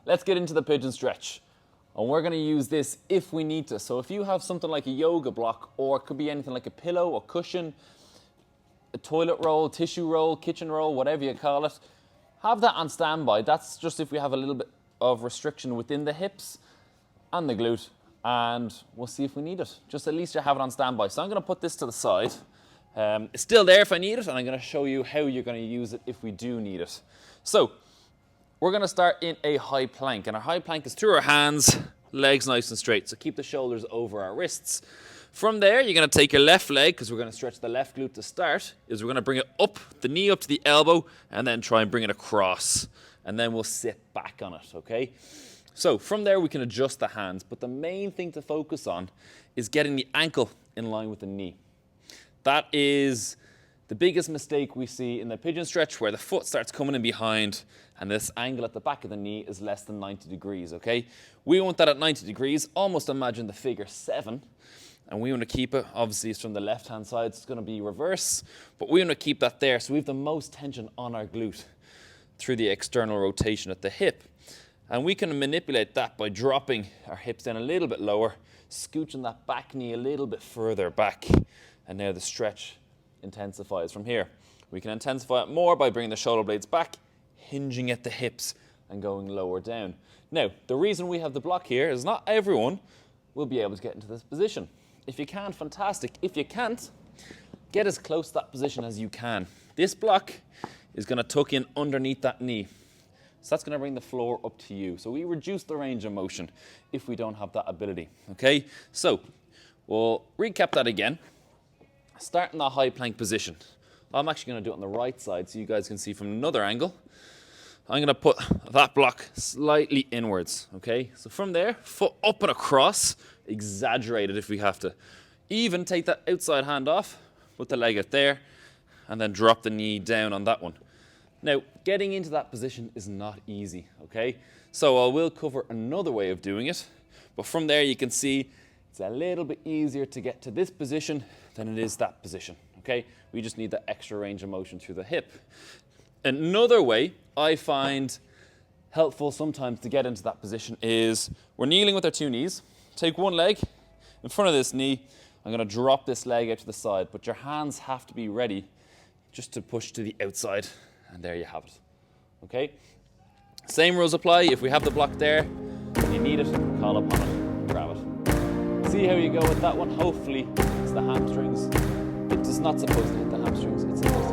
let's get into the pigeon stretch. And we're gonna use this if we need to. So if you have something like a yoga block, or it could be anything like a pillow, a cushion, a toilet roll, tissue roll, kitchen roll, whatever you call it, have that on standby. That's just if we have a little bit of restriction within the hips and the glute, and we'll see if we need it. Just at least you have it on standby. So I'm gonna put this to the side. It's still there if I need it, and I'm gonna show you how you're gonna use it if we do need it. So, we're gonna start in a high plank, and our high plank is through our hands, legs nice and straight, so keep the shoulders over our wrists. From there, you're gonna take your left leg, because we're gonna stretch the left glute to start, is we're gonna bring it up, the knee up to the elbow, and then try and bring it across. And then we'll sit back on it, okay? So from there, we can adjust the hands, but the main thing to focus on is getting the ankle in line with the knee. That is the biggest mistake we see in the pigeon stretch, where the foot starts coming in behind and this angle at the back of the knee is less than 90 degrees, okay? We want that at 90 degrees, almost imagine the figure 7, and we want to keep it, obviously it's from the left-hand side, it's going to be reverse, but we want to keep that there so we have the most tension on our glute through the external rotation at the hip. And we can manipulate that by dropping our hips down a little bit lower, scooching that back knee a little bit further back, and now the stretch intensifies from here. We can intensify it more by bringing the shoulder blades back, hinging at the hips and going lower down. Now, the reason we have the block here is not everyone will be able to get into this position. If you can, fantastic. If you can't, get as close to that position as you can. This block is going to tuck in underneath that knee. So that's going to bring the floor up to you. So we reduce the range of motion if we don't have that ability, okay? So we'll recap that again. Start in the high plank position. I'm actually going to do it on the right side so you guys can see from another angle. I'm going to put that block slightly inwards, okay? So from there, foot up and across, exaggerate it if we have to. Even take that outside hand off, put the leg out there, and then drop the knee down on that one. Now, getting into that position is not easy, okay? So I will cover another way of doing it, but from there you can see it's a little bit easier to get to this position than it is that position, okay? We just need that extra range of motion through the hip. Another way I find helpful sometimes to get into that position is we're kneeling with our 2 knees. Take one leg in front of this knee. I'm going to drop this leg out to the side, but your hands have to be ready just to push to the outside, and there you have it, okay? Same rules apply. If we have the block there, and you need it, call upon it, grab it. See how you go with that one. Hopefully it's the hamstrings. It is not supposed to hit the hamstrings. It's supposed